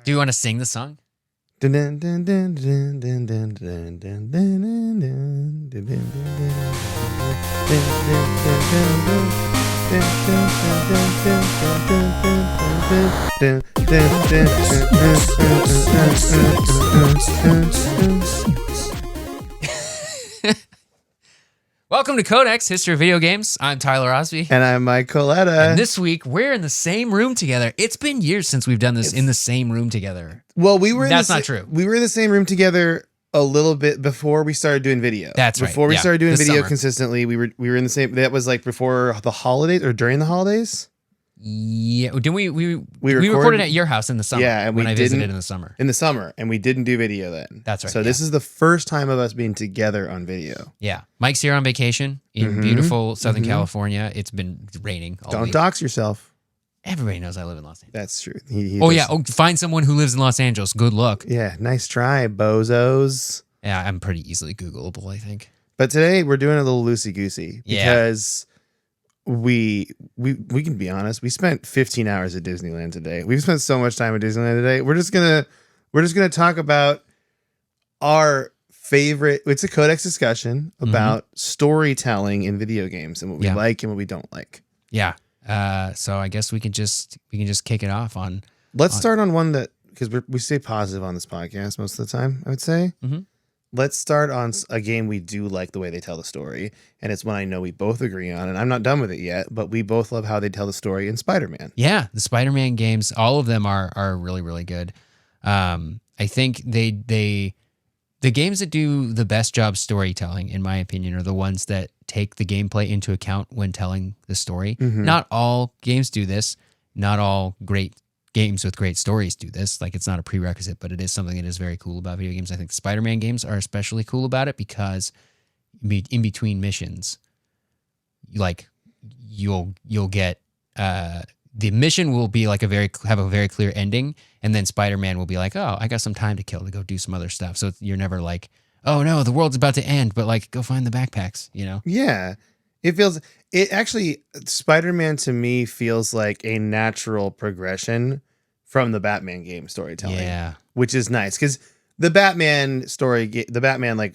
Do you want to sing the song? Welcome to Codex, History of Video Games. I'm Tyler Osby. And I'm Mike Coletta. And this week, we're in the same room together. It's been years since we've done this in the same room together. Well, That's not true. We were in the same room together a little bit before we started doing video. That's right. Before we started doing video summer. consistently, we were in the same. That was like before the holidays or during the holidays. Yeah, did we recorded recorded at your house in the summer? Yeah, and when we I visited didn't- in the summer. In the summer, and we didn't do video then. That's right. So this is the first time of us being together on video. Yeah, Mike's here on vacation in beautiful Southern California. It's been raining all Don't week. dox yourself. Everybody knows I live in Los Angeles. That's true. He Find someone who lives in Los Angeles. Good luck. Yeah, nice try, bozos. Yeah, I'm pretty easily Googleable, I think. But today we're doing a little loosey-goosey Yeah. because we can be honest. We spent 15 hours at Disneyland today. We've spent so much time at Disneyland today. We're just gonna talk about our favorite. It's a Codex discussion about storytelling in video games and what we like and what we don't like. Yeah. So I guess we can just kick it off on. Let's start on one that, because we stay positive on this podcast most of the time, I would say. Mhm. Let's start on a game we do like the way they tell the story, and it's one I know we both agree on, and I'm not done with it yet, but we both love how they tell the story in Spider-Man. Yeah, the Spider-Man games, all of them are really, really good. I think the games that do the best job storytelling, in my opinion, are the ones that take the gameplay into account when telling the story. Not all games do this. Not all great games with great stories do this. Like, it's not a prerequisite, but it is something that is very cool about video games. I think the Spider-Man games are especially cool about it because in between missions, like you'll get the mission will be like have a very clear ending, and then Spider-Man will be like, oh, I got some time to kill to go do some other stuff. So you're never like, oh no, the world's about to end, but like, go find the backpacks, you know? Yeah. Spider-Man to me feels like a natural progression from the Batman game storytelling. Yeah. Which is nice because the Batman like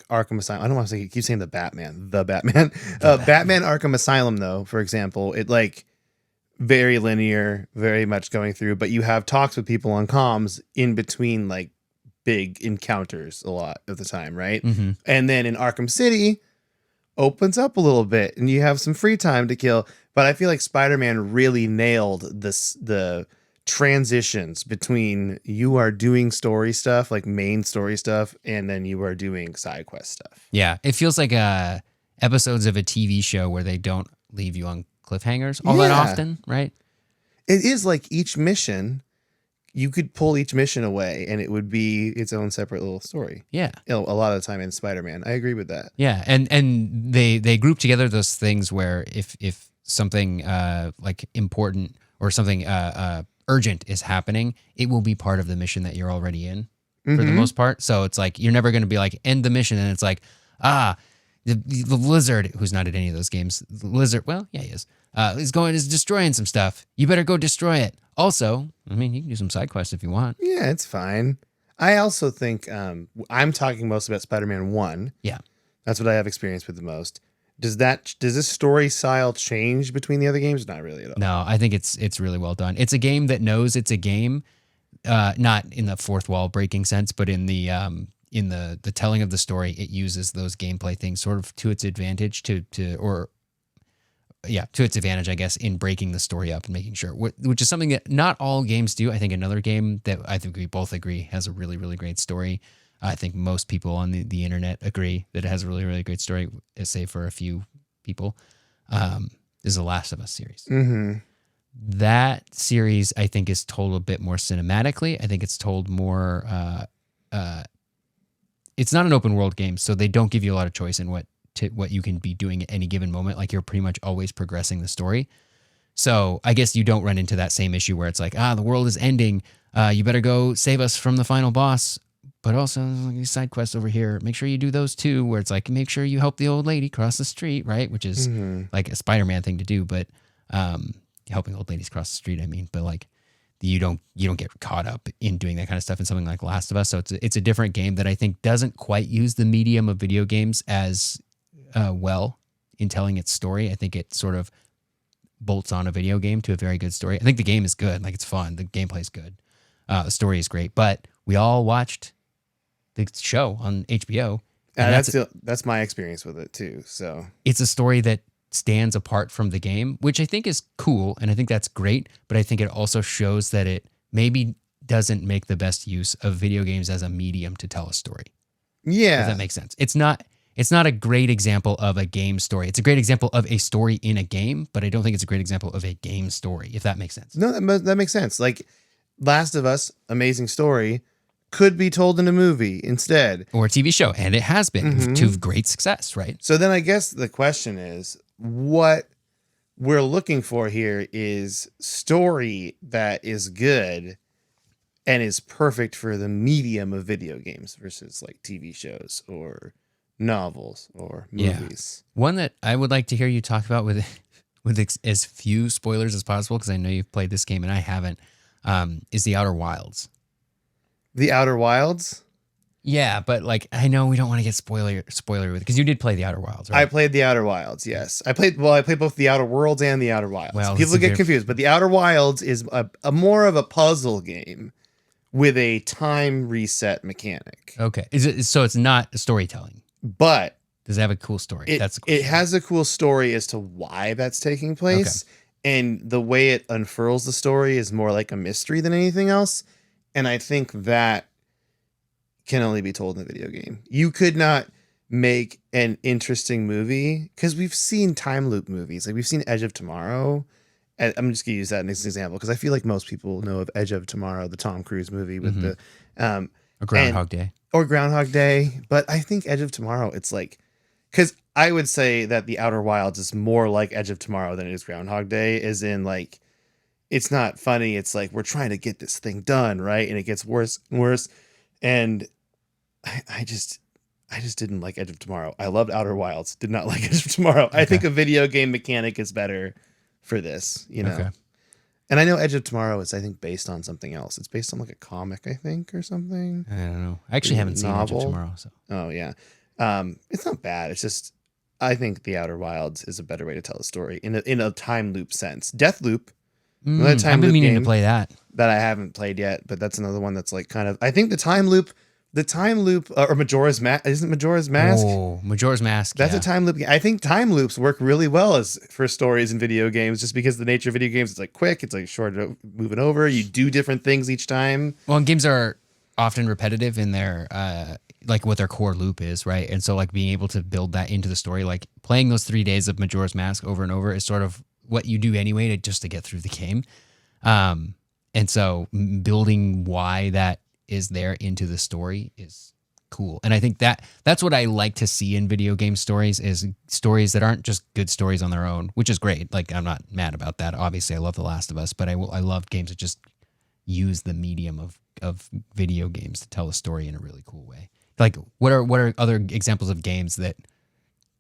Arkham Asylum, I don't want to say, keep saying the Batman. Batman Arkham Asylum, though, for example, it like very linear, very much going through, but you have talks with people on comms in between like big encounters a lot of the time, right? And then in Arkham City, opens up a little bit and you have some free time to kill. But I feel like Spider-Man really nailed the transitions between you are doing story stuff, like main story stuff, and then you are doing side quest stuff. Yeah. It feels like episodes of a TV show where they don't leave you on cliffhangers all that often, right? It is like each mission, you could pull each mission away and it would be its own separate little story. Yeah. A lot of the time in Spider-Man. I agree with that. Yeah. And they group together those things where if something like important or something urgent is happening, it will be part of the mission that you're already in for the most part. So it's like, you're never going to be like, end the mission. And it's like, the lizard, who's not at any of those games, the lizard, well, yeah, he is destroying some stuff. You better go destroy it. Also, I mean, you can do some side quests if you want. Yeah, it's fine. I also think I'm talking most about Spider-Man 1. Yeah. That's what I have experience with the most. Does this story style change between the other games? Not really at all. No, I think it's really well done. It's a game that knows it's a game, not in the fourth wall breaking sense, but in the telling of the story. It uses those gameplay things sort of to its advantage to its advantage, I guess, in breaking the story up and making sure, which is something that not all games do. I think another game that I think we both agree has a really, really great story. I think most people on the internet agree that it has a really, really great story, save for a few people, is the Last of Us series. That series, I think, is told a bit more cinematically. I think it's told more... it's not an open world game, so they don't give you a lot of choice in what you can be doing at any given moment. Like, you're pretty much always progressing the story. So I guess you don't run into that same issue where it's like, the world is ending. You better go save us from the final boss. But also, there's these side quests over here. Make sure you do those too, where it's like, make sure you help the old lady cross the street, right? Which is like a Spider-Man thing to do, but helping old ladies cross the street, I mean. But like, you don't get caught up in doing that kind of stuff in something like Last of Us. So it's a different game that I think doesn't quite use the medium of video games as well in telling its story. I think it sort of bolts on a video game to a very good story. I think the game is good. Like, it's fun. The gameplay is good. The story is great. But we all watched the show on HBO. And that's my experience with it too. So it's a story that stands apart from the game, which I think is cool. And I think that's great. But I think it also shows that it maybe doesn't make the best use of video games as a medium to tell a story. Yeah. If that makes sense. It's not a great example of a game story. It's a great example of a story in a game, but I don't think it's a great example of a game story, if that makes sense. No, that makes sense. Like Last of Us, amazing story, could be told in a movie instead. Or a TV show, and it has been to great success, right? So then I guess the question is, what we're looking for here is story that is good and is perfect for the medium of video games versus like TV shows or novels or movies. Yeah. One that I would like to hear you talk about with as few spoilers as possible, because I know you've played this game and I haven't, is The Outer Wilds. The Outer Wilds? Yeah, but like, I know we don't want to get spoiler with it, because you did play The Outer Wilds, right? I played The Outer Wilds, yes. I played both The Outer Worlds and The Outer Wilds. Well, people get confused, but The Outer Wilds is a more of a puzzle game with a time reset mechanic. Okay. So it's not storytelling, but does it have a cool story? It has a cool story as to why that's taking place. Okay. And the way it unfurls the story is more like a mystery than anything else. And I think that can only be told in a video game. You could not make an interesting movie, because we've seen time loop movies. Like, we've seen Edge of Tomorrow. And I'm just gonna use that as an example, because I feel like most people know of Edge of Tomorrow, the Tom Cruise movie with the or Groundhog Day. Or Groundhog Day. But I think Edge of Tomorrow, it's like, because I would say that The Outer Wilds is more like Edge of Tomorrow than it is Groundhog Day, as in, like, it's not funny. It's like, we're trying to get this thing done, right? And it gets worse and worse. And I just didn't like Edge of Tomorrow. I loved Outer Wilds. Did not like Edge of Tomorrow. Okay. I think a video game mechanic is better for this, you know. Okay. And I know Edge of Tomorrow is, I think, based on something else. It's based on like a comic, I think, or something. I don't know. I actually haven't seen Edge of Tomorrow. So. Oh yeah, it's not bad. It's just, I think The Outer Wilds is a better way to tell a story in a time loop sense. Deathloop. I've been meaning to play that I haven't played yet, but that's another one that's like kind of, I think the time loop or Majora's Mask, isn't Majora's Mask? Oh, Majora's Mask. That's a time loop. I think time loops work really well for stories in video games, just because the nature of video games, it's like quick, it's like short moving over. You do different things each time. Well, and games are often repetitive in their like what their core loop is, right? And so like being able to build that into the story, like playing those 3 days of Majora's Mask over and over is sort of what you do anyway just to get through the game. And so building why that is there into the story is cool. And I think that's what I like to see in video game stories, is stories that aren't just good stories on their own, which is great. Like, I'm not mad about that. Obviously, I love The Last of Us, but I love games that just use the medium of video games to tell a story in a really cool way. Like, what are other examples of games that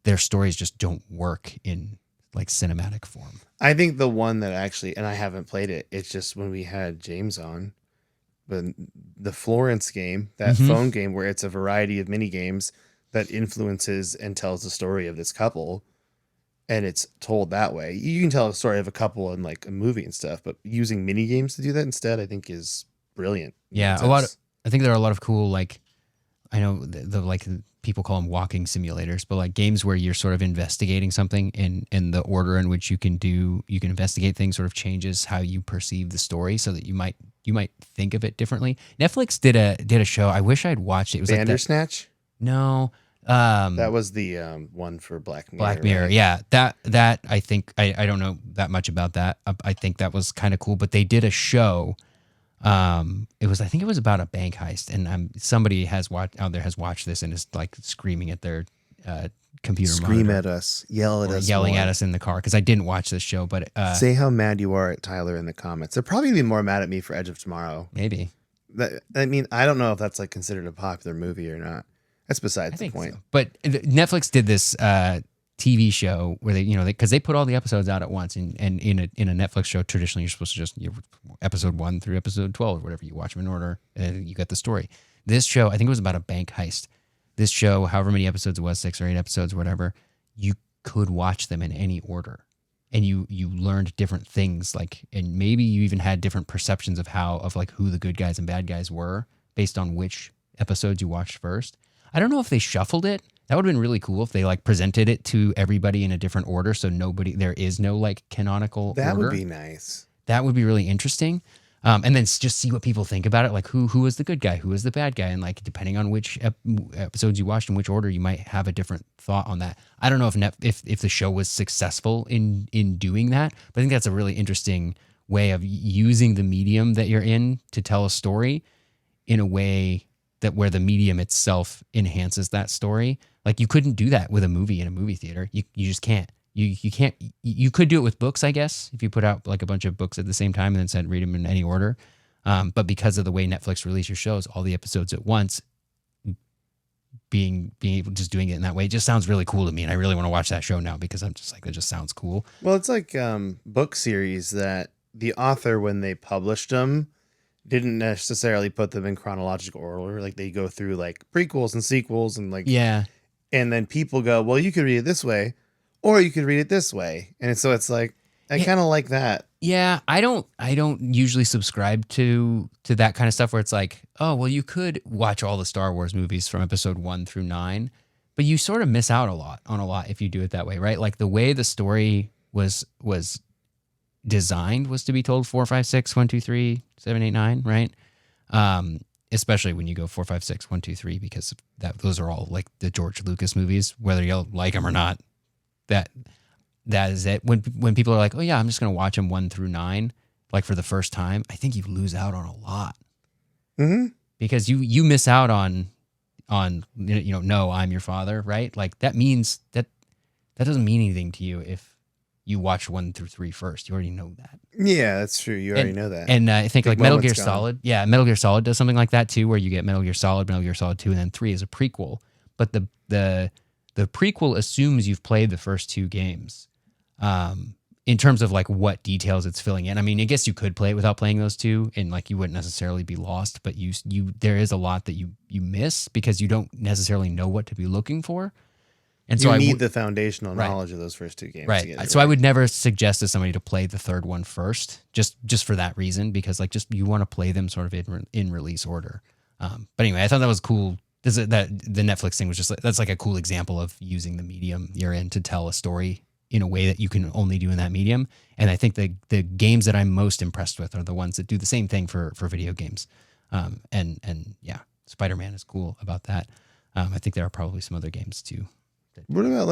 their stories just don't work in like cinematic form? I think the one that actually, and I haven't played it, it's just when we had James on, but the Florence game, that phone game where it's a variety of mini games that influences and tells the story of this couple, and it's told that way. You can tell a story of a couple in like a movie and stuff, but using mini games to do that instead, I think is brilliant. Yeah, I think there are a lot of cool, like, I know the like people call them walking simulators, but like games where you're sort of investigating something, and the order in which you can investigate things sort of changes how you perceive the story, so that you might think of it differently. Netflix did a show. I wish I'd watched it. It was Bandersnatch? Like no. That was the one for Black Mirror. Black Mirror, right? Yeah. That I think I don't know that much about that. I think that was kind of cool, but they did a show. I think it was about a bank heist, and somebody out there has watched this and is like screaming at their computer Scream monitor. At us, yell at us, yelling at us in the car, because I didn't watch this show. But say how mad you are at Tyler in the comments. They're probably gonna be more mad at me for Edge of Tomorrow. Maybe. I mean, I don't know if that's like considered a popular movie or not. That's besides the point. So. But Netflix did this TV show where they, because they put all the episodes out at once, and in a Netflix show, traditionally you're supposed to just episode 1 through episode 12 or whatever, you watch them in order, and you get the story. This show, I think it was about a bank heist. This show, however many episodes it was, 6 or 8 episodes, or whatever, you could watch them in any order, and you learned different things, and maybe you even had different perceptions of who the good guys and bad guys were based on which episodes you watched first. I don't know if they shuffled it. That would have been really cool if they presented it to everybody in a different order, so there is no canonical order. That would be nice. That would be really interesting. And then just see what people think about it. Who was the good guy? Who was the bad guy? And depending on which episodes you watched in which order, you might have a different thought on that. I don't know if the show was successful in doing that, but I think that's a really interesting way of using the medium that you're in to tell a story in a way where the medium itself enhances that story. You couldn't do that with a movie in a movie theater. You just can't. You can't. You could do it with books, I guess, if you put out a bunch of books at the same time and then said read them in any order. But because of the way Netflix releases shows, all the episodes at once, being able just doing it in that way, just sounds really cool to me, and I really want to watch that show now because I'm just it just sounds cool. Well, it's book series that the author, when they published them, didn't necessarily put them in chronological order. They go through prequels and sequels and yeah. And then people go, well, you could read it this way, or you could read it this way. And so it's I kind of like that. Yeah, I don't usually subscribe to that kind of stuff where it's oh, well, you could watch all the Star Wars movies from episode 1 through 9, but you sort of miss out on a lot if you do it that way, right? The way the story was designed was to be told 4, 5, 6, 1, 2, 3, 7, 8, 9, right? Especially when you go 4, 5, 6, 1, 2, 3, because those are all the George Lucas movies, whether you like them or not. That is it. When people are oh yeah, I'm just gonna watch them 1 through 9, for the first time, I think you lose out on a lot. Mm-hmm. Because you miss out on no, I'm your father, right? That means that doesn't mean anything to you if you watch 1 through 3 first. You already know that. Yeah, that's true. You already know that. And I think Metal Gear gone. Solid. Yeah, Metal Gear Solid does something like that too, where you get Metal Gear Solid 2, and then 3 is a prequel. But the prequel assumes you've played the first 2 games, in terms of what details it's filling in. I mean, I guess you could play it without playing those 2, and you wouldn't necessarily be lost. But there is a lot that you miss because you don't necessarily know what to be looking for. And so you need the foundational knowledge of those first 2 games. Right. So I would never suggest to somebody to play the third one first, just for that reason, because you want to play them sort of in release order. But anyway, I thought that was cool. That the Netflix thing was just that's a cool example of using the medium you're in to tell a story in a way that you can only do in that medium. And I think the games that I'm most impressed with are the ones that do the same thing for video games. And yeah, Spider-Man is cool about that. I think there are probably some other games too. What about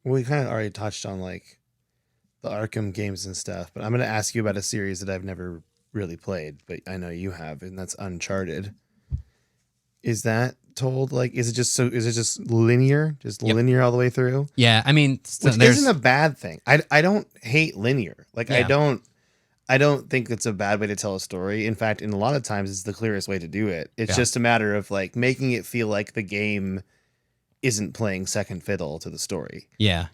we kind of already touched on the Arkham games and stuff, but I'm going to ask you about a series that I've never really played, but I know you have, and that's Uncharted. Is that told is it just linear, Yep. linear all the way through? Yeah, I mean, which isn't a bad thing. I don't hate linear. Yeah. I don't think it's a bad way to tell a story. In fact, in a lot of times, it's the clearest way to do it. It's just a matter of making it feel like the game isn't playing second fiddle to the story. Yeah.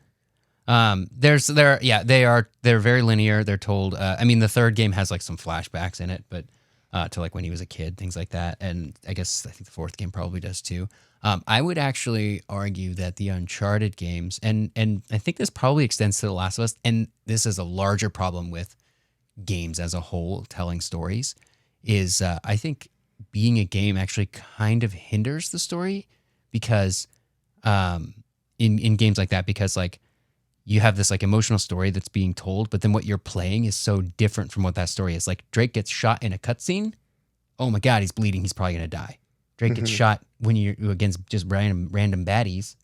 They're very linear. They're told. I mean, the third game has some flashbacks in it, but to when he was a kid, things like that. And I think the fourth game probably does too. I would actually argue that the Uncharted games, and I think this probably extends to The Last of Us, and this is a larger problem with games as a whole telling stories, is I think being a game actually kind of hinders the story, because in games like that, because you have this emotional story that's being told, but then what you're playing is so different from what that story is. Drake gets shot in a cutscene. Oh my God, he's bleeding. He's probably gonna die. Drake gets shot when you're against just random baddies.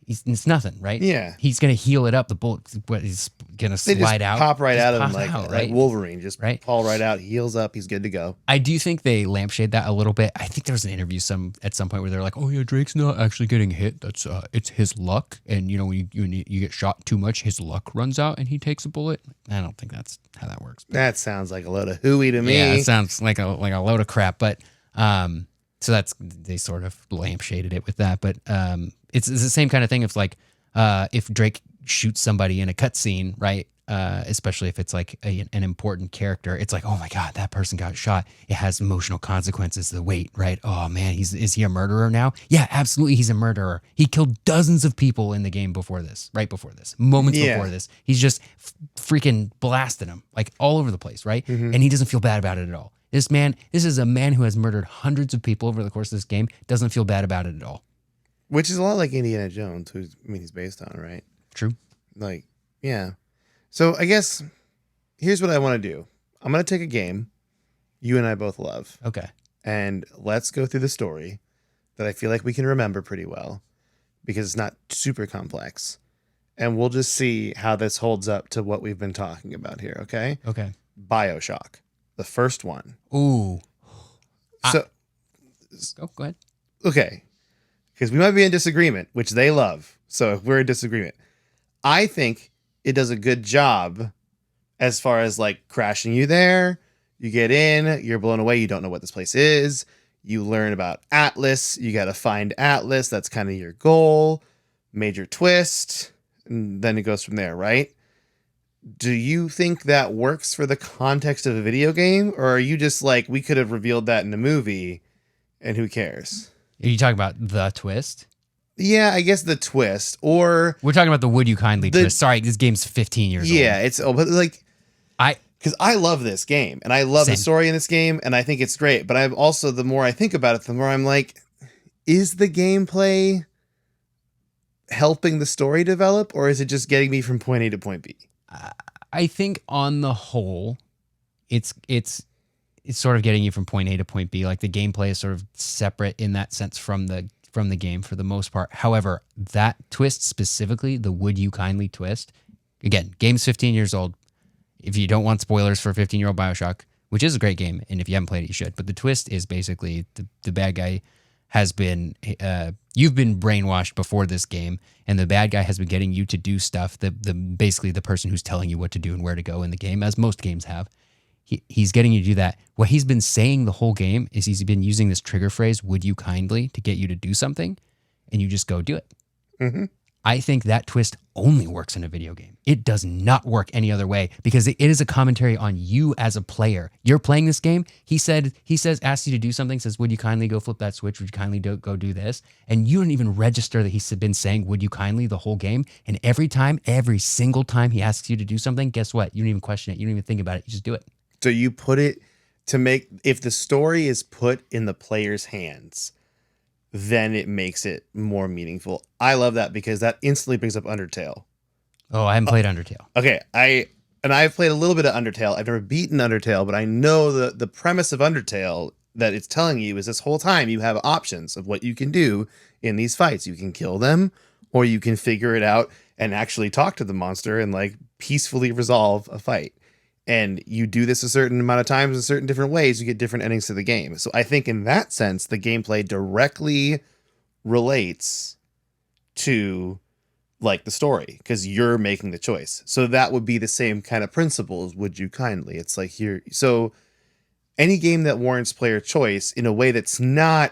It's nothing, right? Yeah. He's going to heal it up. The bullet is going to slide out. Pop right just out of him out, like Wolverine. Just right? fall right out. He heals up. He's good to go. I do think they lampshade that a little bit. I think there was an interview at some point where they're like, "Oh yeah, Drake's not actually getting hit. That's it's his luck. And when you get shot too much, his luck runs out and he takes a bullet." I don't think that's how that works. But that sounds like a load of hooey to me. Yeah, it sounds like a load of crap. But so they sort of lampshaded it with that. But it's the same kind of thing. If like if Drake shoots somebody in a cutscene, right? Especially if it's like an important character, it's like, oh my God, that person got shot. It has emotional consequences. The weight, right? Oh man, is he a murderer now? Yeah, absolutely, he's a murderer. He killed dozens of people in the game before this, right before this, moments before this. He's just freaking blasting them like all over the place, right? Mm-hmm. And he doesn't feel bad about it at all. This is a man who has murdered hundreds of people over the course of this game. Doesn't feel bad about it at all. Which is a lot like Indiana Jones, he's based on, right? True. Like, yeah. So I guess here's what I want to do. I'm going to take a game you and I both love. Okay. And let's go through the story that I feel like we can remember pretty well because it's not super complex. And we'll just see how this holds up to what we've been talking about here, okay? Okay. BioShock, the first one. Ooh. So, go ahead. Okay. Because we might be in disagreement, which they love. So if we're in disagreement, I think it does a good job as far as like crashing you there. You get in, you're blown away. You don't know what this place is. You learn about Atlas. You got to find Atlas. That's kind of your goal. Major twist. And then it goes from there, right? Do you think that works for the context of a video game? Or are you just like, we could have revealed that in a movie and who cares? Are you talking about the twist? Yeah, I guess the twist, or we're talking about the Would You Kindly twist. Sorry, this game's 15 years old. Yeah, but like, because I love this game and I love the story in this game and I think it's great. But I'm also, the more I think about it, the more I'm like, is the gameplay helping the story develop, or is it just getting me from point A to point B? I think on the whole, it's sort of getting you from point A to point B. Like the gameplay is sort of separate in that sense from the game for the most part. However, that twist specifically, the Would You Kindly twist, again, game's 15 years old. If you don't want spoilers for 15-year-old BioShock, which is a great game, and if you haven't played it, you should. But the twist is basically the bad guy has been, you've been brainwashed before this game, and the bad guy has been getting you to do stuff, basically the person who's telling you what to do and where to go in the game, as most games have. He's getting you to do that. What he's been saying the whole game is he's been using this trigger phrase, would you kindly, to get you to do something, and you just go do it. Mm-hmm. I think that twist only works in a video game. It does not work any other way because it is a commentary on you as a player. You're playing this game. He says, asks you to do something, says, would you kindly go flip that switch? Would you kindly go do this? And you don't even register that he's been saying, would you kindly, the whole game. And every single time he asks you to do something, guess what? You don't even question it. You don't even think about it. You just do it. So you put it to make, if the story is put in the player's hands, then it makes it more meaningful. I love that because that instantly brings up Undertale. Oh, I haven't played Undertale. Okay, I've played a little bit of Undertale. I've never beaten Undertale, but I know the premise of Undertale that it's telling you is this whole time you have options of what you can do in these fights. You can kill them, or you can figure it out and actually talk to the monster and like peacefully resolve a fight. And you do this a certain amount of times in certain different ways, you get different endings to the game. So I think in that sense, the gameplay directly relates to like the story because you're making the choice. So that would be the same kind of principle as Would You Kindly. It's like here. So any game that warrants player choice in a way that's not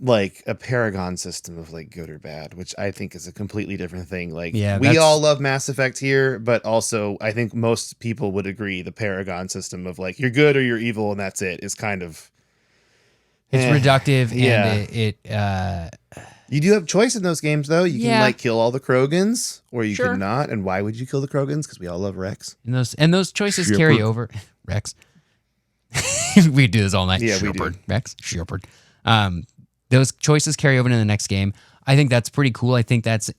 like a Paragon system of like good or bad, which I think is a completely different thing. Like we all love Mass Effect here, but also I think most people would agree the Paragon system of like you're good or you're evil and that's it is kind of reductive. And you do have choice in those games though. You can like kill all the Krogans or you can not. And why would you kill the Krogans? Because we all love Rex. And those choices carry over. Rex. We do this all night. Yeah, we do. Rex. Shepard. Those choices carry over into the next game. I think that's pretty cool. I think that's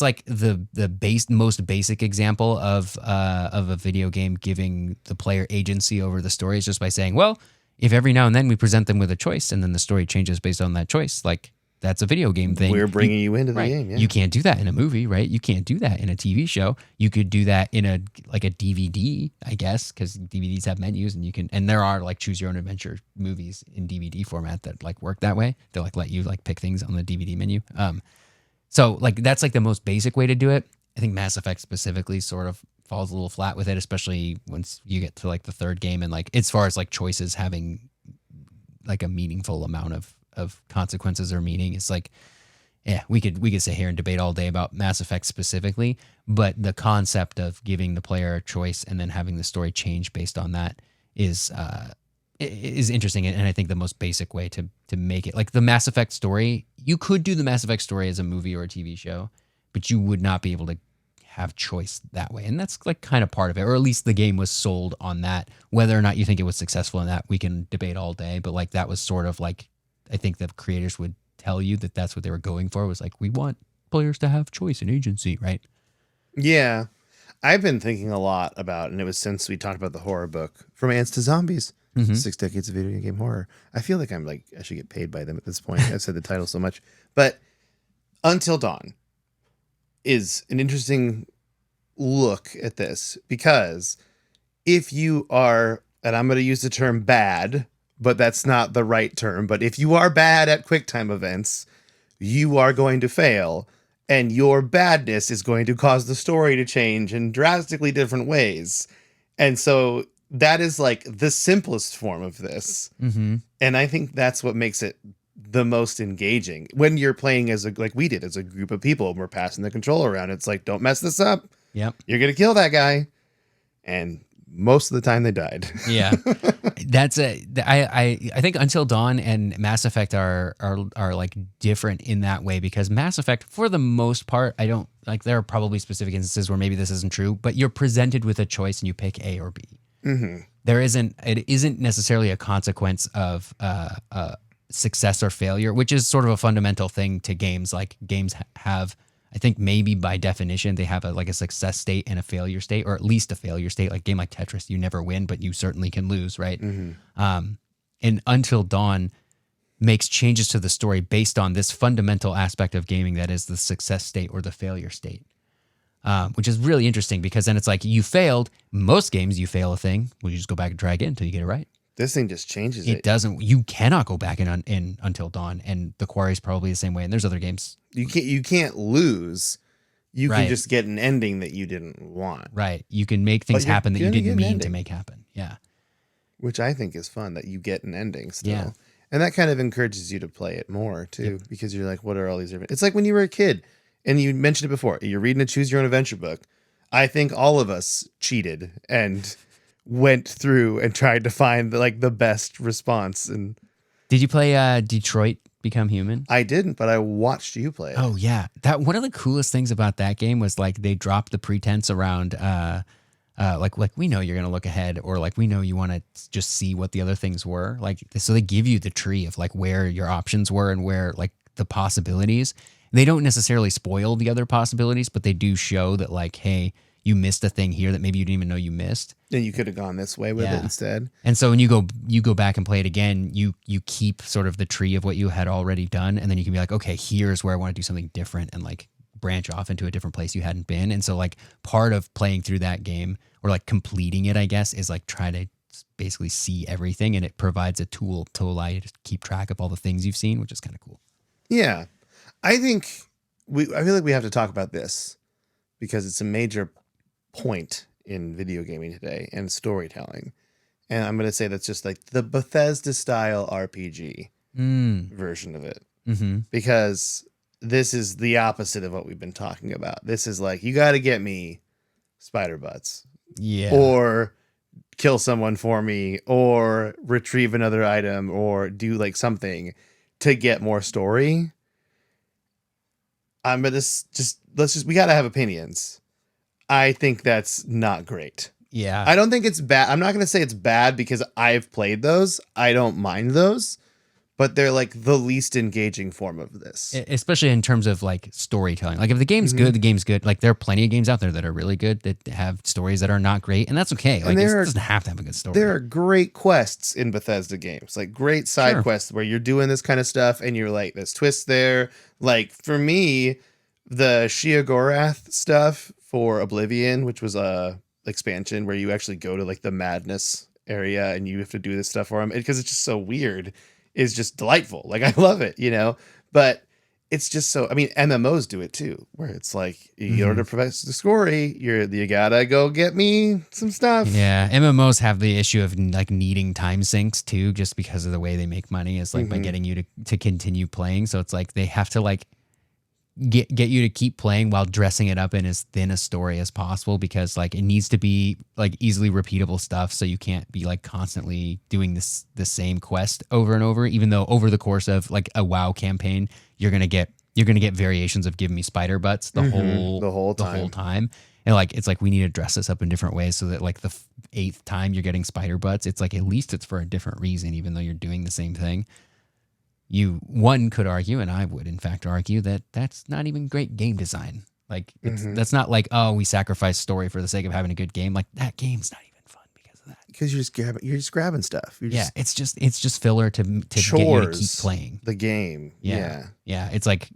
like the most basic example of a video game giving the player agency over the story is just by saying, well, if every now and then we present them with a choice and then the story changes based on that choice, like that's a video game thing. We're bringing you into the game. Yeah. You can't do that in a movie, right? You can't do that in a TV show. You could do that in a DVD, I guess, because DVDs have menus and there are like choose your own adventure movies in DVD format that like work that way. They'll like let you like pick things on the DVD menu. So like that's like the most basic way to do it. I think Mass Effect specifically sort of falls a little flat with it, especially once you get to like the third game and like as far as like choices having like a meaningful amount of consequences or meaning. It's like yeah, we could sit here and debate all day about Mass Effect specifically, but the concept of giving the player a choice and then having the story change based on that is interesting, and I think the most basic way to make it, like the Mass Effect story, you could do the Mass Effect story as a movie or a TV show, but you would not be able to have choice that way, and that's like kind of part of it, or at least the game was sold on that. Whether or not you think it was successful in that, we can debate all day, but like that was sort of like, I think the creators would tell you that that's what they were going for, was like, we want players to have choice and agency, right? Yeah. I've been thinking a lot about, and it was since we talked about the horror book, From Ants to Zombies, 6 decades of video game horror. I feel like I should get paid by them at this point. I've said the title so much. But Until Dawn is an interesting look at this, because if you are, and I'm going to use the term bad, but that's not the right term, but if you are bad at QuickTime events, you are going to fail, and your badness is going to cause the story to change in drastically different ways. And so that is like the simplest form of this. Mm-hmm. And I think that's what makes it the most engaging when you're playing as like we did, as a group of people, and we're passing the controller around. It's like, don't mess this up. Yep. You're going to kill that guy. And most of the time they died. Yeah. I think Until Dawn and Mass Effect are like different in that way, because Mass Effect, for the most part, I don't like, there are probably specific instances where maybe this isn't true, but you're presented with a choice and you pick A or B. Mm-hmm. It isn't necessarily a consequence of success or failure, which is sort of a fundamental thing to games. Like games have, I think maybe by definition, they have a success state and a failure state, or at least a failure state. Like a game like Tetris, you never win, but you certainly can lose, right? Mm-hmm. And Until Dawn makes changes to the story based on this fundamental aspect of gaming that is the success state or the failure state, which is really interesting, because then it's like, you failed. Most games, you fail a thing, well, you just go back and try again until you get it right. This thing just changes it. Doesn't. You cannot go back in Until Dawn, and The Quarry is probably the same way. And there's other games. You can't lose. You can just get an ending that you didn't want. Right. You can make things happen that you didn't mean to make happen. Yeah. Which I think is fun, that you get an ending still. Yeah. And that kind of encourages you to play it more too, because you're like, what are all these different? It's like when you were a kid, and you mentioned it before, you're reading a choose your own adventure book. I think all of us cheated and went through and tried to find the best response. And did you play Detroit Become Human? I didn't, but I watched you play it. Oh yeah, that one of the coolest things about that game was like they dropped the pretense around like we know you're gonna look ahead, or like we know you want to just see what the other things were, like, so they give you the tree of like where your options were and where like the possibilities. They don't necessarily spoil the other possibilities, but they do show that like, hey, you missed a thing here that maybe you didn't even know you missed. And you could have gone this way with it instead. And so when you go back and play it again, you keep sort of the tree of what you had already done, and then you can be like, okay, here's where I want to do something different, and like branch off into a different place you hadn't been. And so like part of playing through that game, or like completing it, I guess, is like try to basically see everything, and it provides a tool to allow you to keep track of all the things you've seen, which is kind of cool. Yeah. I think I feel like we have to talk about this, because it's a major point in video gaming today and storytelling. And I'm going to say that's just like the Bethesda style RPG version of it. Mm-hmm. Because this is the opposite of what we've been talking about. This is like, you got to get me spider butts. Yeah. Or kill someone for me, or retrieve another item, or do like something to get more story. But we got to have opinions. I think that's not great. Yeah. I don't think it's bad. I'm not going to say it's bad because I've played those. I don't mind those, but they're like the least engaging form of this. Especially in terms of like storytelling. Like if the game's good, the game's good. Like there are plenty of games out there that are really good that have stories that are not great, and that's okay. Like it doesn't have to have a good story. There are great quests in Bethesda games, like great side quests where you're doing this kind of stuff and you're like, there's twists there. Like for me, the Sheogorath stuff for Oblivion, which was a expansion where you actually go to like the madness area and you have to do this stuff for them, because it's just so weird, is just delightful. Like I love it, but it's just so, I mean, MMOs do it too, where it's like, in order to progress the story, you gotta go get me some stuff. Yeah, MMOs have the issue of like needing time sinks too, just because of the way they make money is like by getting you to continue playing. So it's like they have to like get you to keep playing while dressing it up in as thin a story as possible, because like it needs to be like easily repeatable stuff, so you can't be like constantly doing the same quest over and over, even though over the course of like a WoW campaign you're gonna get variations of give me spider butts the whole time. And like it's like we need to dress this up in different ways so that like the 8th time you're getting spider butts, it's like at least it's for a different reason, even though you're doing the same thing. One could argue, and I would in fact argue, that that's not even great game design. Like that's not like, oh, we sacrifice story for the sake of having a good game. Like that game's not even fun because of that. Because you're just grabbing stuff. It's just filler to get you to keep playing the game. Yeah. It's like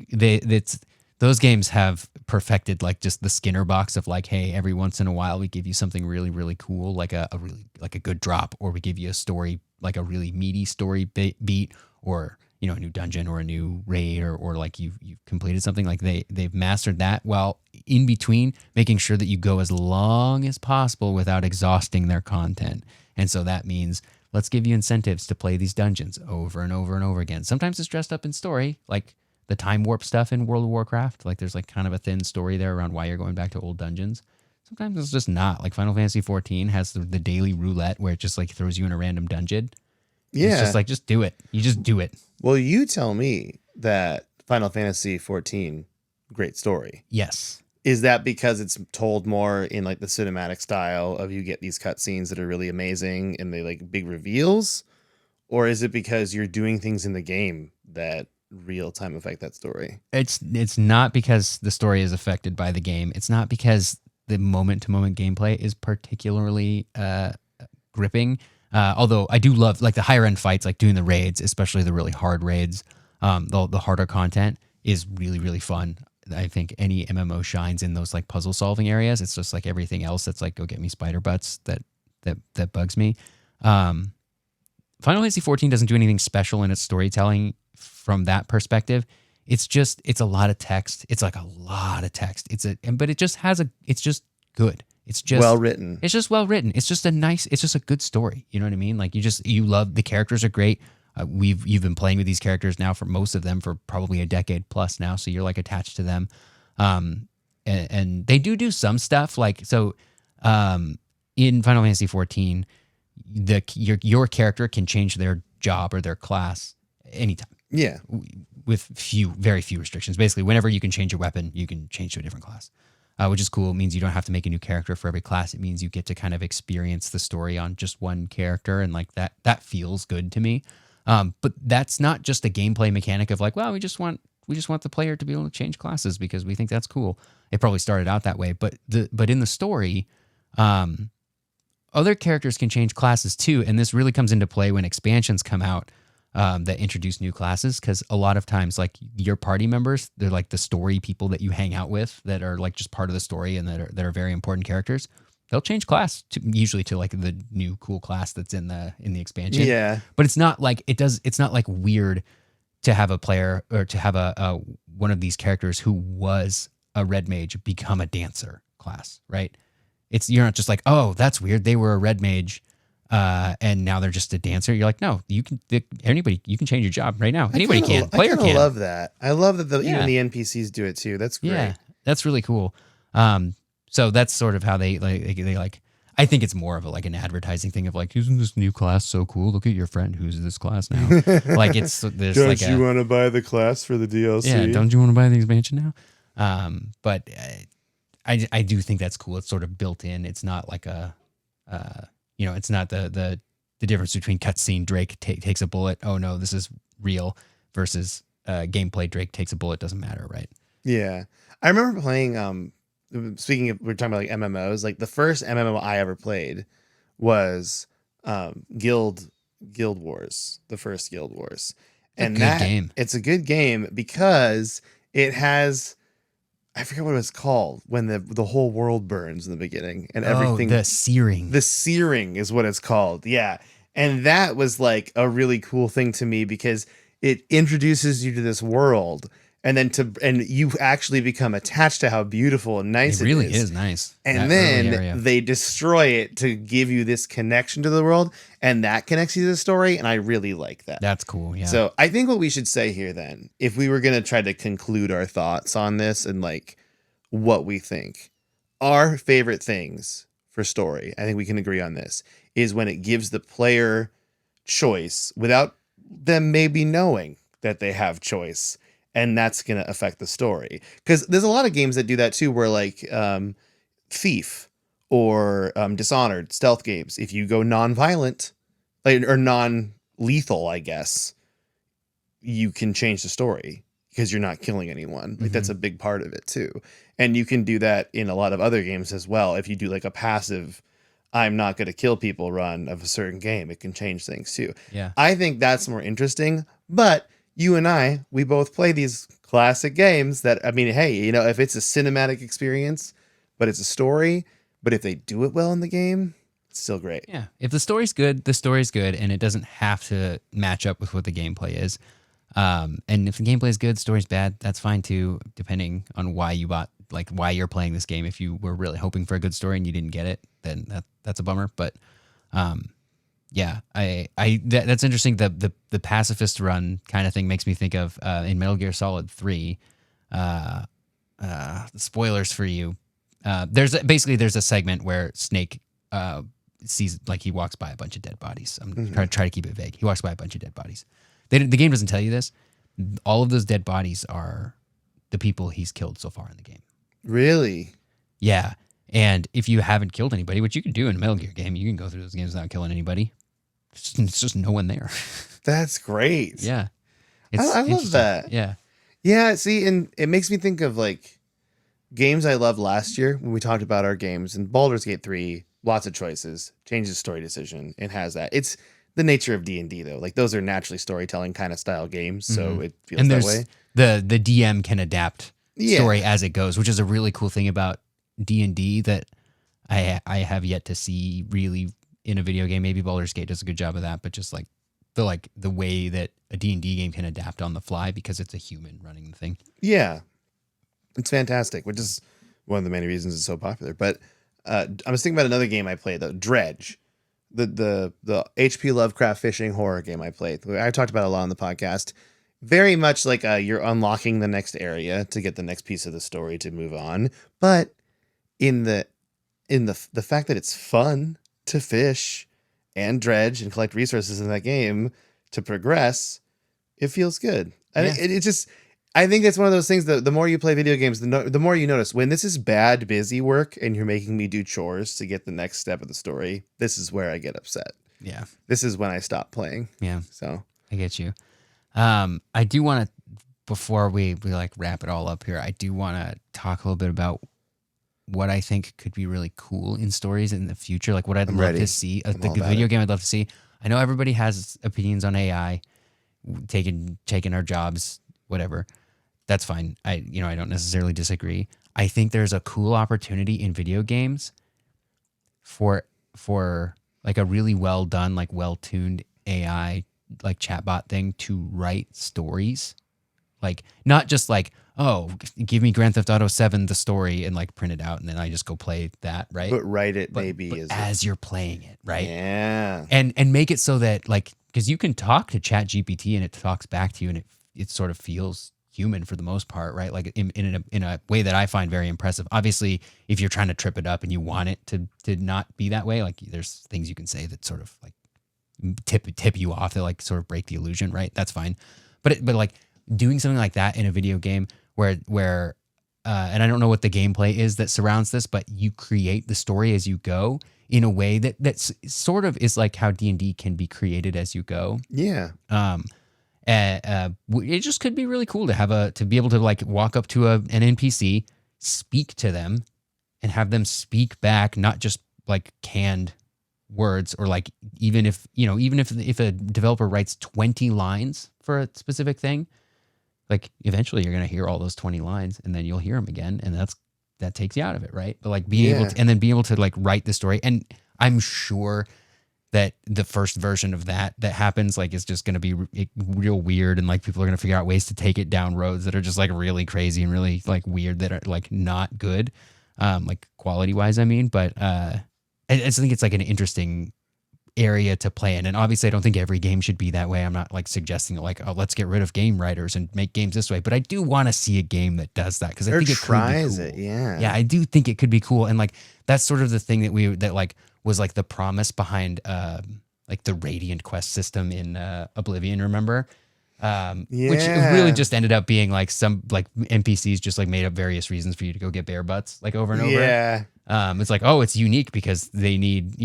those games have perfected like just the Skinner box of like, hey, every once in a while we give you something really, really cool, like a really like a good drop, or we give you a story, like a really meaty story beat, or you know, a new dungeon or a new raid, or like you've completed something. Like they've mastered that, while in between making sure that you go as long as possible without exhausting their content. And so that means let's give you incentives to play these dungeons over and over and over again. Sometimes it's dressed up in story, like the time warp stuff in World of Warcraft. Like there's like kind of a thin story there around why you're going back to old dungeons. Sometimes it's just not. Like Final Fantasy 14 has the daily roulette where it just like throws you in a random dungeon. Yeah. It's just like, just do it. You just do it. Well, you tell me that Final Fantasy 14, great story. Yes. Is that because it's told more in like the cinematic style of you get these cutscenes that are really amazing and they like big reveals? Or is it because you're doing things in the game that real time affect that story? It's not because the story is affected by the game. It's not because the moment to moment gameplay is particularly gripping. Although I do love like the higher end fights, like doing the raids, especially the really hard raids. The harder content is really, really fun. I think any MMO shines in those like puzzle solving areas. It's just like everything else that's like, go get me spider butts that bugs me. Final Fantasy 14 doesn't do anything special in its storytelling from that perspective. It's a lot of text. It's like a lot of text. But it's just good. It's just well written. It's just well written. It's just a good story. You know what I mean? Like you love, the characters are great. You've been playing with these characters now for most of them for probably a decade plus now. So you're like attached to them. And they do some stuff like, so, in Final Fantasy 14, your character can change their job or their class anytime. Yeah. With very few restrictions. Basically, whenever you can change your weapon, you can change to a different class. Which is cool. It means you don't have to make a new character for every class. It means you get to kind of experience the story on just one character, and like that feels good to me. But that's not just a gameplay mechanic of like, well, we just want the player to be able to change classes because we think that's cool. It probably started out that way, but in the story, other characters can change classes too, and this really comes into play when expansions come out. That introduce new classes, because a lot of times like your party members, they're like the story people that you hang out with that are like just part of the story and that are very important characters. They'll change class usually to like the new cool class that's in the expansion. Yeah. But it's not like it's not like weird to have a player or to have a one of these characters who was a red mage become a dancer class, right? You're not just like, oh, that's weird, they were a red mage. And now they're just a dancer. You're like, no, you can change your job right now. Anybody can. Player can. I love that. I love that even the NPCs do it too. That's great. Yeah, that's really cool. So that's sort of how they like. I think it's more of like an advertising thing of like, isn't this new class so cool? Look at your friend who's this class now. Like there's don't you want to buy the class for the DLC? Yeah, don't you want to buy the expansion now? But I do think that's cool. It's sort of built in. It's not like it's not the difference between cutscene Drake takes a bullet. Oh no, this is real versus gameplay Drake takes a bullet. Doesn't matter, right? Yeah, I remember playing. Speaking of, we're talking about like MMOs. Like the first MMO I ever played was Guild Wars, the first Guild Wars, and it's a good game because it has. I forget what it's called when the whole world burns in the beginning and everything. The searing. The searing is what it's called. Yeah. And that was like a really cool thing to me because it introduces you to this world and then and you actually become attached to how beautiful and nice It it really is. is nice. And That early then area. they destroy it to give you this connection to the world, and that connects you to the story, and I really like that. That's cool. Yeah. So I think what we should say here then, if we were going to try to conclude our thoughts on this and like what we think, our favorite things for story, I think we can agree on this, is when it gives the player choice without them maybe knowing that they have choice. And that's going to affect the story. Because there's a lot of games that do that too, where like Thief or Dishonored, stealth games, if you go non-violent, like, or non-lethal, I guess, you can change the story because you're not killing anyone. Like that's a big part of it too. And you can do that in a lot of other games as well. If you do like a passive, I'm not going to kill people run of a certain game, it can change things too. Yeah. I think that's more interesting. But you and I, we both play these classic games that, I mean, hey, you know, if it's a cinematic experience, but it's a story, but if they do it well in the game, it's still great. Yeah. If the story's good, the story's good, and it doesn't have to match up with what the gameplay is. And if the gameplay is good, story's bad, that's fine too, depending on why you bought, like why you're playing this game. If you were really hoping for a good story and you didn't get it, then that's a bummer. But yeah, that's interesting. The pacifist run kind of thing makes me think of in Metal Gear Solid 3. Spoilers for you. There's a segment where Snake sees, like, he walks by a bunch of dead bodies. I'm trying to keep it vague. He walks by a bunch of dead bodies. The game doesn't tell you this. All of those dead bodies are the people he's killed so far in the game. Really? Yeah. And if you haven't killed anybody, which you can do in a Metal Gear game, you can go through those games without killing anybody. It's just no one there. That's great. Yeah. I love that. Yeah. Yeah, see, and it makes me think of like games I loved last year when we talked about our games. And Baldur's Gate 3, lots of choices, changes story decision, and has that. It's the nature of D&D though. Like those are naturally storytelling kind of style games, so it feels And that way. the DM can adapt story as it goes, which is a really cool thing about D&D that I have yet to see really in a video game. Maybe Baldur's Gate does a good job of that, but just like the way that a D&D game can adapt on the fly because it's a human running the thing. Yeah. It's fantastic, which is one of the many reasons it's so popular. But I was thinking about another game I played, though, Dredge, the HP Lovecraft fishing horror game I played. I talked about it a lot on the podcast. Very much like you're unlocking the next area to get the next piece of the story to move on. But in the fact that it's fun to fish and dredge and collect resources in that game to progress, it feels good. And it just, I think it's one of those things that the more you play video games, the more you notice when this is bad, busy work and you're making me do chores to get the next step of the story, this is where I get upset. Yeah. This is when I stop playing. Yeah. So I get you. I do want to, before we like wrap it all up here, I do want to talk a little bit about what I think could be really cool in stories in the future. Like what I'd love to see, the video game I'd love to see. I know everybody has opinions on AI taking our jobs, whatever. That's fine. I don't necessarily disagree. I think there's a cool opportunity in video games for like a really well done, like well tuned AI, like chatbot thing to write stories. Like not just like, oh, give me Grand Theft Auto 7, the story, and like print it out and then I just go play that, right? But write it but maybe as you're playing it, right? Yeah. And make it so that like, because you can talk to Chat GPT and it talks back to you and it sort of feels human for the most part, right? Like in a way that I find very impressive. Obviously, if you're trying to trip it up and you want it to not be that way, like there's things you can say that sort of like tip you off, that like sort of break the illusion, right? That's fine. But like doing something like that in a video game where and I don't know what the gameplay is that surrounds this, but you create the story as you go in a way that's sort of is like how D&D can be created as you go. Yeah. It just could be really cool to be able to like walk up to an NPC, speak to them, and have them speak back, not just like canned words, or like even if a developer writes 20 lines for a specific thing, like eventually you're gonna hear all those 20 lines, and then you'll hear them again, and that takes you out of it, right? But like being able to, and then being able to like write the story, and I'm sure that the first version of that happens like is just going to be real weird, and like people are going to figure out ways to take it down roads that are just like really crazy and really like weird that are like not good, like quality wise, I mean. But I just think it's like an interesting area to play in. And obviously I don't think every game should be that way. I'm not like suggesting like, oh, let's get rid of game writers and make games this way, but I do want to see a game that does that, because I think it tries could be cool. Yeah, I do think it could be cool. And like that's sort of the thing that like was like the promise behind like the Radiant Quest system in Oblivion, remember? Which really just ended up being like some like NPCs just like made up various reasons for you to go get bear butts like over and over. Yeah. It's like, oh, it's unique because they need,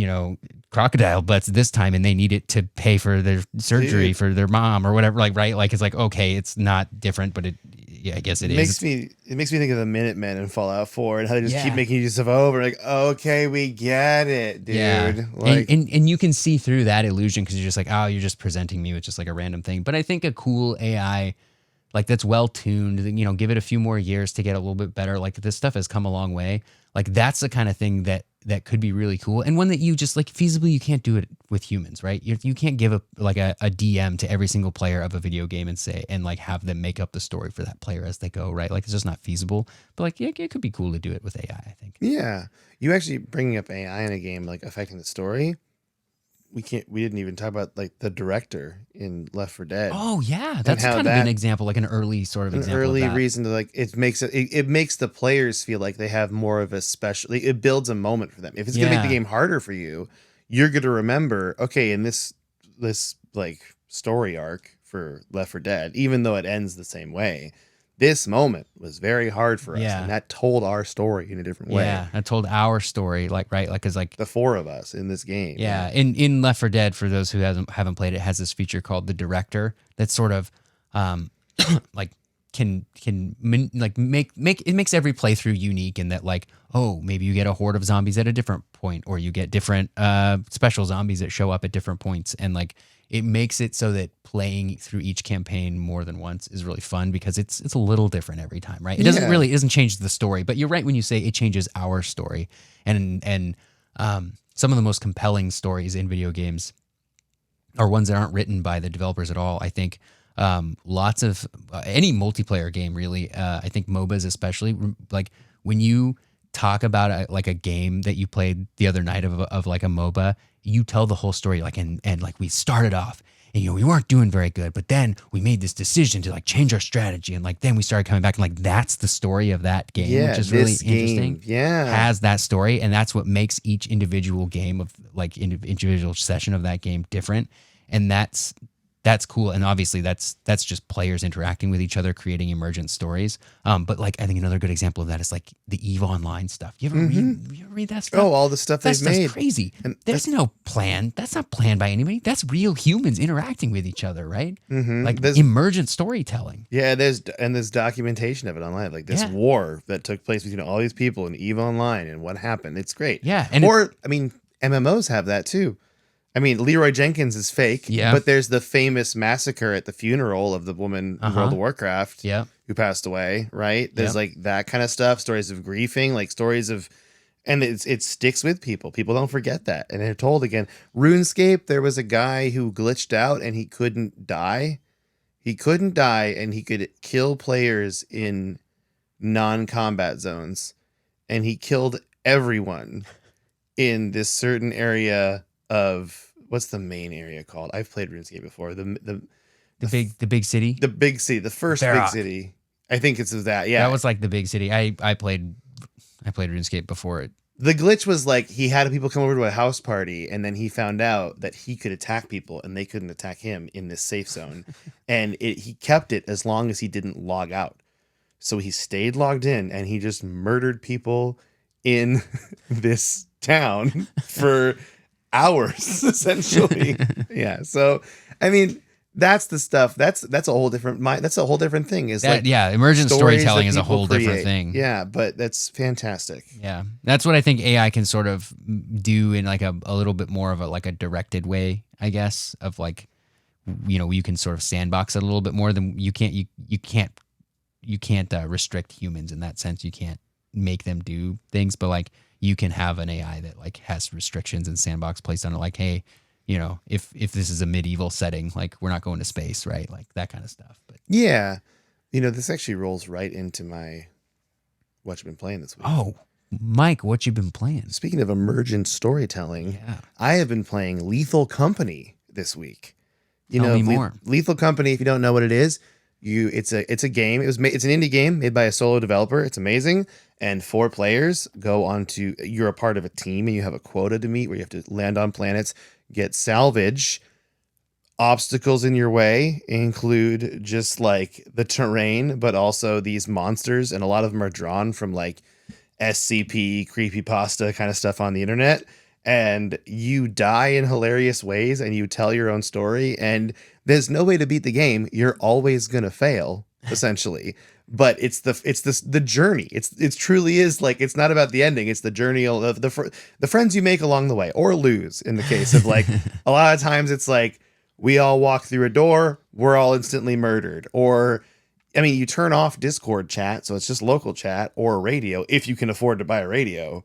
crocodile butts this time, and they need it to pay for their surgery for their mom or whatever. Like, right. Like, it's like, okay, it's not different, but I guess it is. It makes me think of the Minutemen in Fallout 4 and how they just keep making use of over. Like, okay, we get it, dude. Yeah. Like, and you can see through that illusion because you're just like, oh, you're just presenting me with just like a random thing. But I think a cool AI, like that's well tuned, give it a few more years to get a little bit better. Like this stuff has come a long way. Like that's the kind of thing that could be really cool, and one that you just like feasibly you can't do it with humans, right? You can't give a DM to every single player of a video game and like have them make up the story for that player as they go, right? Like it's just not feasible. But like it could be cool to do it with AI, I think. Yeah, you actually bringing up AI in a game like affecting the story. We didn't even talk about like the director in Left 4 Dead. Oh yeah, that's kind of an example, like an early sort of example. An early of that. reason to like it makes the players feel like they have more of a special. It builds a moment for them. If it's gonna make the game harder for you, you're gonna remember. Okay, in this like story arc for Left 4 Dead, even though it ends the same way, this moment was very hard for us, and that told our story in a different way. Yeah, that told our story, like right, like because like the four of us in this game. Yeah, in Left 4 Dead, for those who haven't played it, it has this feature called the Director that sort of like can make it makes every playthrough unique in that like, oh, maybe you get a horde of zombies at a different point, or you get different special zombies that show up at different points, and like it makes it so that playing through each campaign more than once is really fun because it's a little different every time, right? It doesn't change the story, but you're right when you say it changes our story. And some of the most compelling stories in video games are ones that aren't written by the developers at all. I think lots of any multiplayer game really, I think MOBAs especially, like when you talk about a game that you played the other night of like a MOBA, you tell the whole story, like and like we started off and we weren't doing very good, but then we made this decision to like change our strategy, and like then we started coming back, and like that's the story of that game, which is really interesting. Has that story, and that's what makes each individual game of like individual session of that game different, and that's cool. And obviously that's just players interacting with each other, creating emergent stories. But like I think another good example of that is like the EVE Online stuff. You ever read that stuff? Oh, all the stuff they've made. That's crazy. And there's no plan. That's not planned by anybody. That's real humans interacting with each other, right? Like emergent storytelling. Yeah, there's documentation of it online. Like this war that took place between all these people in EVE Online and what happened. It's great. Yeah. MMOs have that too. I mean, Leroy Jenkins is fake, but there's the famous massacre at the funeral of the woman in World of Warcraft who passed away, right? There's like that kind of stuff, stories of grieving, like stories of, and it sticks with people. People don't forget that. And they're told again. RuneScape, there was a guy who glitched out and he couldn't die. He couldn't die, and he could kill players in non-combat zones. And he killed everyone in this certain area of, what's the main area called? I've played RuneScape before. The big city. The big city. The first big city. I think it's that. Yeah, that was like the big city. I played RuneScape before it. The glitch was like he had people come over to a house party, and then he found out that he could attack people and they couldn't attack him in this safe zone, and he kept it as long as he didn't log out. So he stayed logged in, and he just murdered people in this town for hours, essentially. Yeah. So, I mean, that's the stuff. That's a whole different thing. Is like emergent storytelling is a whole different thing. Yeah, but that's fantastic. Yeah, that's what I think AI can sort of do in like a little bit more of a directed way, I guess. Of like, you can sort of sandbox it a little bit more than you can't restrict humans in that sense. You can't make them do things, but like you can have an AI that like has restrictions and sandbox placed on it. Like, hey, if this is a medieval setting, like we're not going to space, right? Like that kind of stuff. But Yeah. This actually rolls right into my what you've been playing this week. oh, Mike, what you been playing? Speaking of emergent storytelling, Yeah. I have been playing Lethal Company this week. Tell me more. Lethal Company, if you don't know what it is, it's a game. It's an indie game made by a solo developer. It's amazing. And 4 players go on to, you're a part of a team and you have a quota to meet where you have to land on planets, get salvage. Obstacles in your way include just like the terrain, but also these monsters. And a lot of them are drawn from like SCP, creepypasta kind of stuff on the internet. And you die in hilarious ways and you tell your own story. And there's no way to beat the game. You're always going to fail, essentially. But it's the journey. It truly is like, it's not about the ending. It's the journey of the friends you make along the way, or lose in the case of like, a lot of times it's like, we all walk through a door, we're all instantly murdered. Or, I mean, you turn off Discord chat, so it's just local chat or radio, if you can afford to buy a radio.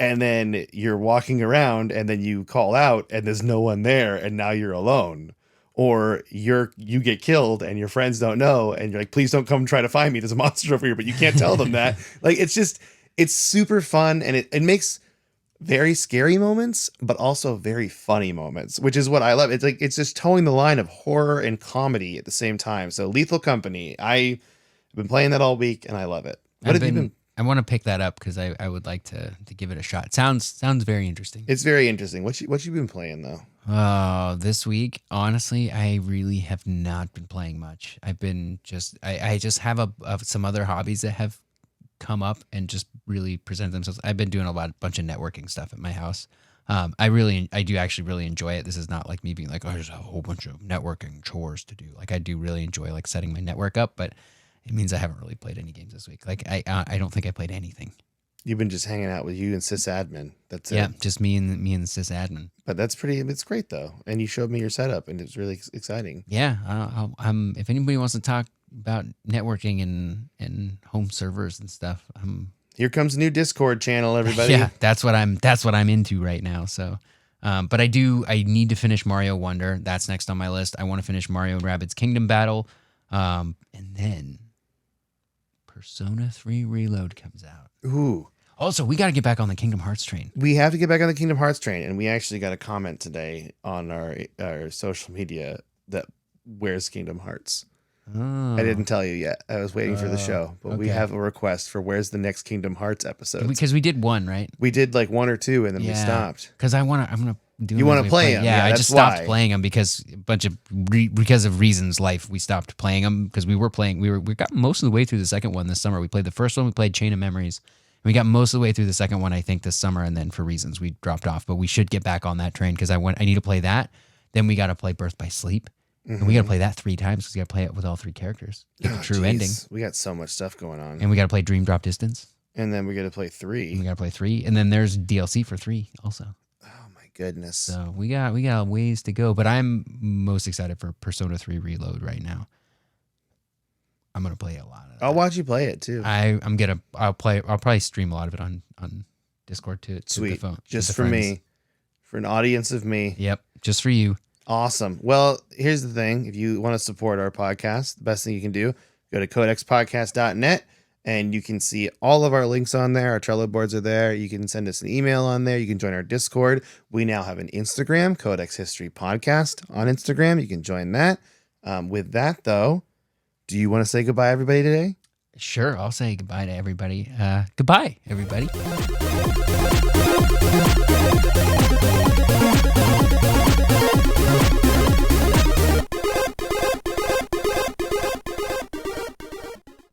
And then you're walking around and then you call out and there's no one there and now you're alone. Or you get killed and your friends don't know and you're like, please don't come try to find me. There's a monster over here, but you can't tell them that. Like, it's super fun, and it makes very scary moments, but also very funny moments, which is what I love. It's like, it's just towing the line of horror and comedy at the same time. So Lethal Company, I've been playing that all week and I love it. What have you been? I want to pick that up because I would like to give it a shot. Sounds very interesting. It's very interesting. What you been playing though? Oh, this week, honestly, I really have not been playing much. I've been I just have some other hobbies that have come up and just really present themselves. I've been doing a bunch of networking stuff at my house. I do actually really enjoy it. This is not like me being like, oh, there's a whole bunch of networking chores to do. Like, I do really enjoy like setting my network up, but it means I haven't really played any games this week. Like, I don't think I played anything. You've been just hanging out with you and sysadmin. That's it. Yeah, just me and the sysadmin. But it's great though. And you showed me your setup and it's really exciting. Yeah, if anybody wants to talk about networking and home servers and stuff, here comes a new Discord channel, everybody. Yeah, that's what I'm into right now. So, but I need to finish Mario Wonder. That's next on my list. I want to finish Mario and Rabbids Kingdom Battle, and then Persona 3 Reload comes out. Ooh. Also, we got to get back on the Kingdom Hearts train. We have to get back on the Kingdom Hearts train, and we actually got a comment today on our social media that where's Kingdom Hearts. Oh. I didn't tell you yet. I was waiting for the show, but we have a request for where's the next Kingdom Hearts episode. Because we did one, right? We did like 1 or 2, and then we stopped. Because I'm gonna do. You want to play them? Yeah, I just stopped playing them because because of reasons, life. We stopped playing them because we got most of the way through the second one this summer. We played the first one. We played Chain of Memories. And we got most of the way through the second one, I think, this summer, and then for reasons we dropped off. But we should get back on that train because I need to play that. Then we got to play Birth by Sleep. And we got to play that 3 times because we got to play it with all 3 characters. Get the true ending. We got so much stuff going on. And we got to play Dream Drop Distance. And then we got to play 3. And we got to play 3. And then there's DLC for 3 also. Oh my goodness. So we got ways to go. But I'm most excited for Persona 3 Reload right now. I'm gonna play a lot of that. I'll watch you play it too. I'll probably stream a lot of it on Discord to Sweet. The phone. Just for me. For an audience of me. Yep. Just for you. Awesome. Well, here's the thing. If you want to support our podcast, the best thing you can do, go to codexpodcast.net and you can see all of our links on there. Our Trello boards are there. You can send us an email on there. You can join our Discord. We now have an Instagram, Codex History Podcast on Instagram. You can join that. With that, though, do you want to say goodbye, everybody, today? Sure. I'll say goodbye to everybody. Goodbye, everybody.